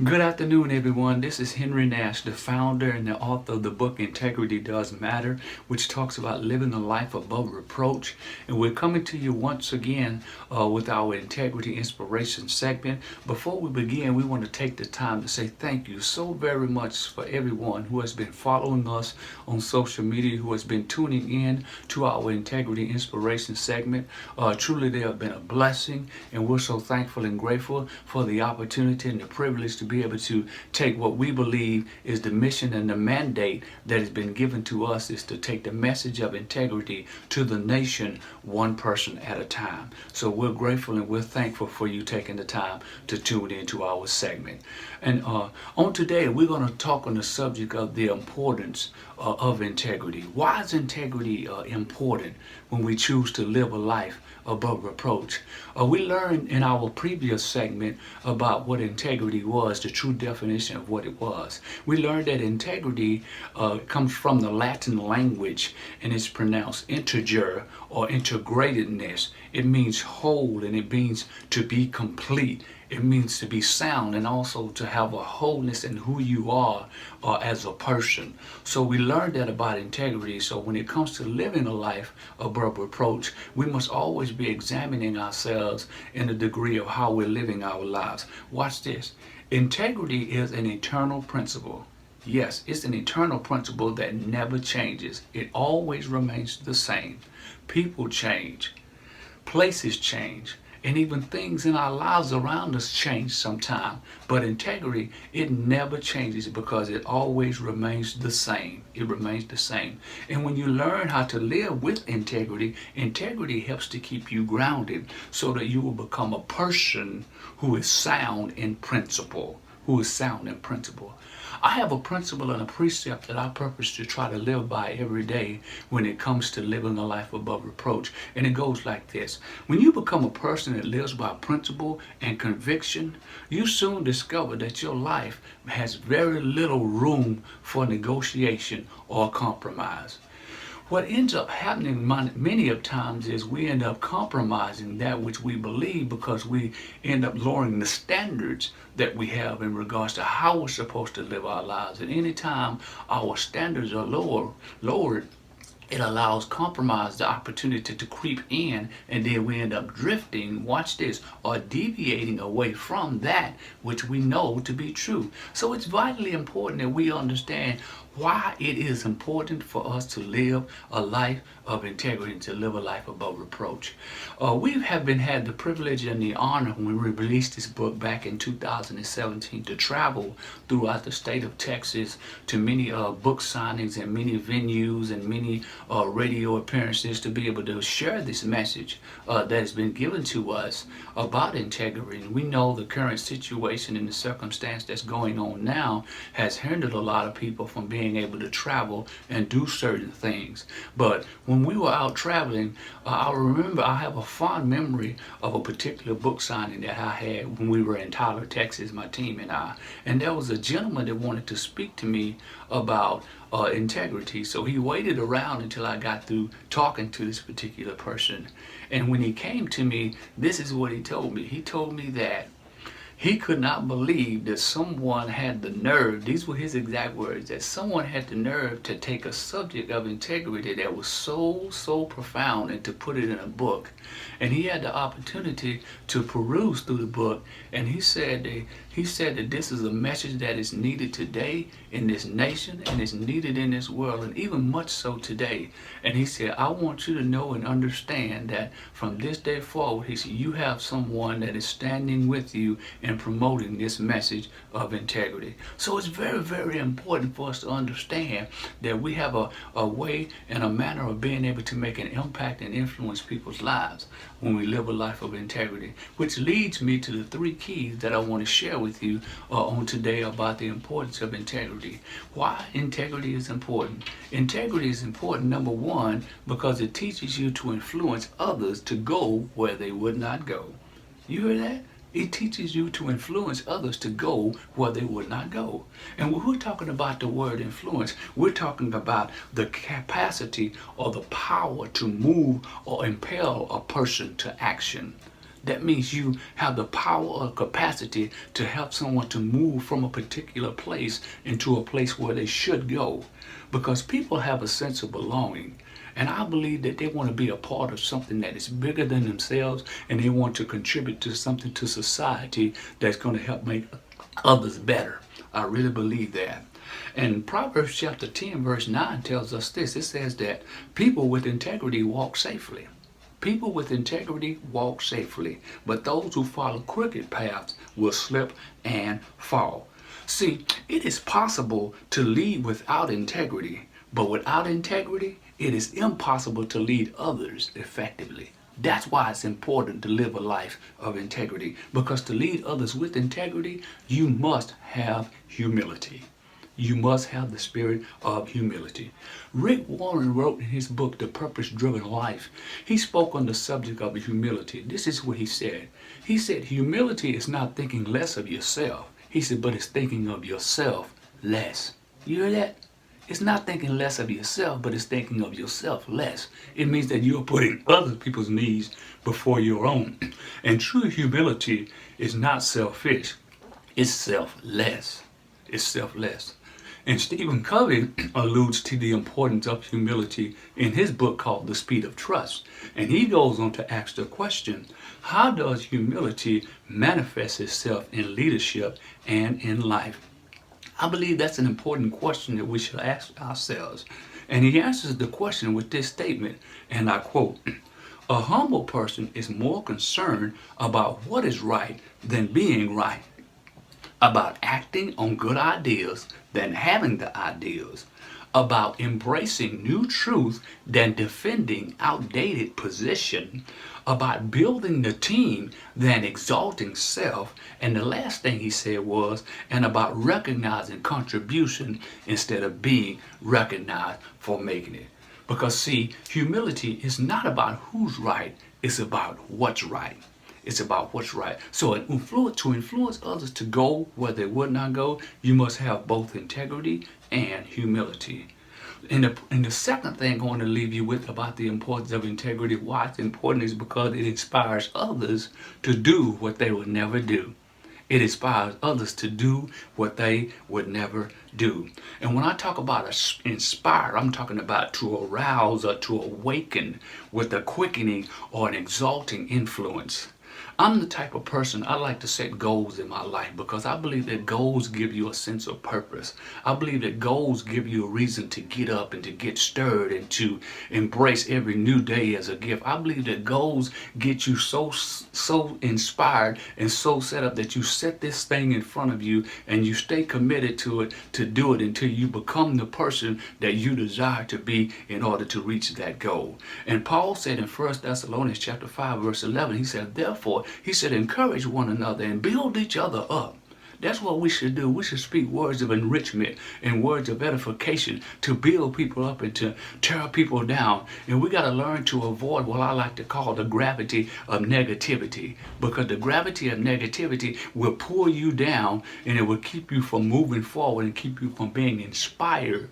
Good afternoon, everyone. This is Henry Nash, the founder and the author of the book Integrity Does Matter, which talks about living a life above reproach. And we're coming to you once again with our Integrity Inspiration segment. Before we begin, we want to take the time to say thank you so very much for everyone who has been following us on social media, who has been tuning in to our Integrity Inspiration segment. Truly, they have been a blessing, and we're so thankful and grateful for the opportunity and the privilege to be able to take what we believe is the mission and the mandate that has been given to us is to take the message of integrity to the nation one person at a time. So we're grateful and we're thankful for you taking the time to tune into our segment. And on today, we're going to talk on the subject of the importance of integrity. Why is integrity important when we choose to live a life above reproach? We learned in our previous segment about what integrity was, the true definition of what it was. We learned that integrity comes from the Latin language and it's pronounced integer or integratedness. It means whole and it means to be complete. It means to be sound and also to have a wholeness in who you are as a person. So we learned that about integrity. So when it comes to living a life above reproach, we must always be examining ourselves in the degree of how we're living our lives. Watch this. Integrity is an eternal principle. Yes, it's an eternal principle that never changes. It always remains the same. People change. Places change, and even things in our lives around us change sometime. But integrity, it never changes because it always remains the same. It remains the same. And when you learn how to live with integrity, integrity helps to keep you grounded so that you will become a person who is sound in principle. Who is sound in principle. I have a principle and a precept that I purpose to try to live by every day when it comes to living a life above reproach. And it goes like this. When you become a person that lives by principle and conviction, you soon discover that your life has very little room for negotiation or compromise. What ends up happening many of times is we end up compromising that which we believe because we end up lowering the standards that we have in regards to how we're supposed to live our lives. And anytime our standards are lowered, it allows compromise the opportunity to creep in, and then we end up drifting, watch this, or deviating away from that which we know to be true. So it's vitally important that we understand why it is important for us to live a life of integrity, to live a life above reproach. We have had the privilege and the honor when we released this book back in 2017 to travel throughout the state of Texas to many book signings and many venues and many radio appearances to be able to share this message that has been given to us about integrity. And we know the current situation and the circumstance that's going on now has hindered a lot of people from being able to travel and do certain things. But when we were out traveling, I remember I have a fond memory of a particular book signing that I had when we were in Tyler, Texas, my team and I. And there was a gentleman that wanted to speak to me about integrity. So he waited around until I got through talking to this particular person. And when he came to me, this is what he told me. He told me that he could not believe that someone had the nerve, these were his exact words, that someone had the nerve to take a subject of integrity that was so profound and to put it in a book. And he had the opportunity to peruse through the book, and he said that this is a message that is needed today in this nation and is needed in this world, and even much so today. And he said, I want you to know and understand that from this day forward, he said, you have someone that is standing with you and promoting this message of integrity. So it's very important for us to understand that we have a way and a manner of being able to make an impact and influence people's lives when we live a life of integrity, which leads me to the three keys that I want to share with you on today about the importance of integrity. Why integrity is important. Integrity is important, number one, because it teaches you to influence others to go where they would not go. You hear that? It teaches you to influence others to go where they would not go. And when we're talking about the word influence, we're talking about the capacity or the power to move or impel a person to action. That means you have the power or capacity to help someone to move from a particular place into a place where they should go. Because people have a sense of belonging. And I believe that they want to be a part of something that is bigger than themselves, and they want to contribute to something to society that's going to help make others better. I really believe that. And Proverbs chapter 10 verse 9 tells us this. It says that people with integrity walk safely. People with integrity walk safely, but those who follow crooked paths will slip and fall. See, it is possible to lead without integrity, but without integrity, it is impossible to lead others effectively. That's why it's important to live a life of integrity, because to lead others with integrity, you must have humility. You must have the spirit of humility. Rick Warren wrote in his book, The Purpose-Driven Life, he spoke on the subject of humility. This is what he said. He said, humility is not thinking less of yourself. He said, but it's thinking of yourself less. You hear that? It's not thinking less of yourself, but it's thinking of yourself less. It means that you're putting other people's needs before your own. And true humility is not selfish. It's selfless. It's selfless. And Stephen Covey alludes to the importance of humility in his book called The Speed of Trust. And he goes on to ask the question, how does humility manifest itself in leadership and in life? I believe that's an important question that we should ask ourselves. And he answers the question with this statement, and I quote, a humble person is more concerned about what is right than being right, about acting on good ideas than having the ideas, about embracing new truth than defending outdated position, about building the team than exalting self, and the last thing he said was, and about recognizing contribution instead of being recognized for making it. Because see, humility is not about who's right, it's about what's right. It's about what's right. So to influence others to go where they would not go, you must have both integrity and humility. And the second thing I want to leave you with about the importance of integrity, why it's important, is because it inspires others to do what they would never do. It inspires others to do what they would never do. And when I talk about inspire, I'm talking about to arouse or to awaken with a quickening or an exalting influence. I'm the type of person, I like to set goals in my life because I believe that goals give you a sense of purpose. I believe that goals give you a reason to get up and to get stirred and to embrace every new day as a gift. I believe that goals get you so inspired and so set up that you set this thing in front of you and you stay committed to it, to do it until you become the person that you desire to be in order to reach that goal. And Paul said in 1 Thessalonians chapter 5 verse 11, he said, therefore, he said, encourage one another and build each other up. That's what we should do. We should speak words of enrichment and words of edification to build people up and to tear people down. And we got to learn to avoid what I like to call the gravity of negativity, because the gravity of negativity will pull you down and it will keep you from moving forward and keep you from being inspired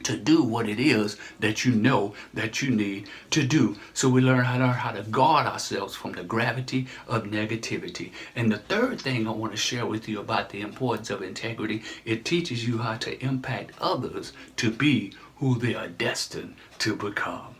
to do what it is that you know that you need to do. So we learn how to guard ourselves from the gravity of negativity. And the third thing I want to share with you about the importance of integrity, it teaches you how to impact others to be who they are destined to become.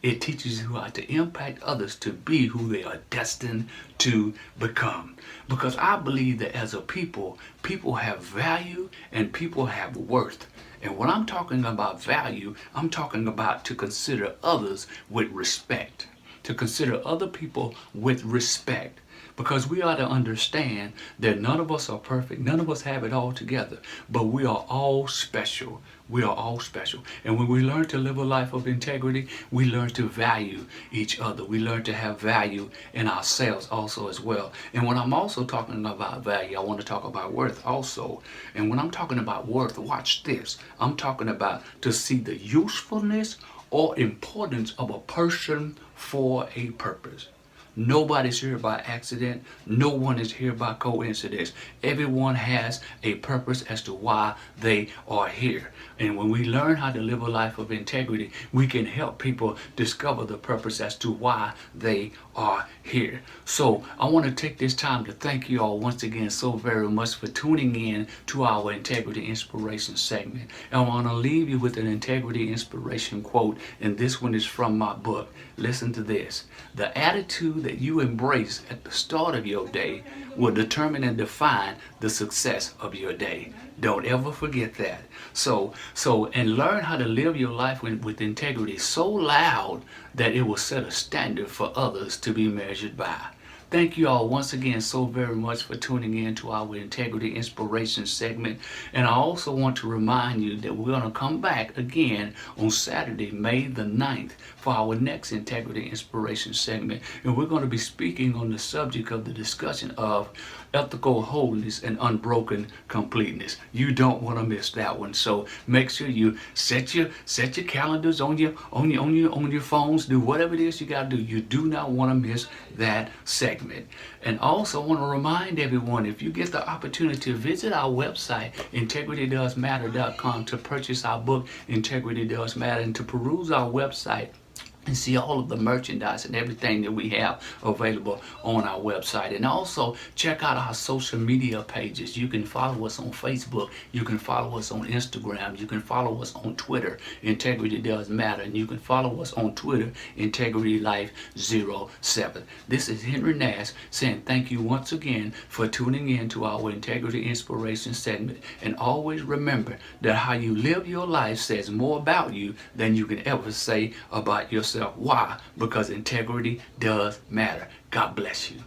It teaches you how to impact others to be who they are destined to become. Because I believe that as a people, people have value and people have worth. And when I'm talking about value, I'm talking about to consider others with respect. To consider other people with respect. Because we ought to understand that none of us are perfect. None of us have it all together. But we are all special. We are all special. And when we learn to live a life of integrity, we learn to value each other. We learn to have value in ourselves also as well. And when I'm also talking about value, I want to talk about worth also. And when I'm talking about worth, watch this. I'm talking about to see the usefulness or importance of a person for a purpose. Nobody's here by accident. No one is here by coincidence. Everyone has a purpose as to why they are here. And when we learn how to live a life of integrity, we can help people discover the purpose as to why they are here. So I want to take this time to thank you all once again so very much for tuning in to our Integrity Inspiration segment. And I want to leave you with an Integrity Inspiration quote, and this one is from my book. Listen to this. The attitude that you embrace at the start of your day will determine and define the success of your day. Don't ever forget that. And learn how to live your life with integrity so loud that it will set a standard for others to be measured by. Thank you all once again so very much for tuning in to our Integrity Inspiration segment. And I also want to remind you that we're going to come back again on Saturday, May the 9th, for our next Integrity Inspiration segment. And we're going to be speaking on the subject of the discussion of ethical wholeness and unbroken completeness. You don't want to miss that one. So make sure you set your calendars on your phones. Do whatever it is you got to do. You do not want to miss that segment. And also want to remind everyone, if you get the opportunity to visit our website, integritydoesmatter.com, to purchase our book, Integrity Does Matter, and to peruse our website and see all of the merchandise and everything that we have available on our website. And also check out our social media pages. You can follow us on Facebook. You can follow us on Instagram. You can follow us on Twitter, Integrity Does Matter. And you can follow us on Twitter, Integrity Life 07. This is Henry Nash saying thank you once again for tuning in to our Integrity Inspiration segment. And always remember that how you live your life says more about you than you can ever say about yourself. Why? Because integrity does matter. God bless you.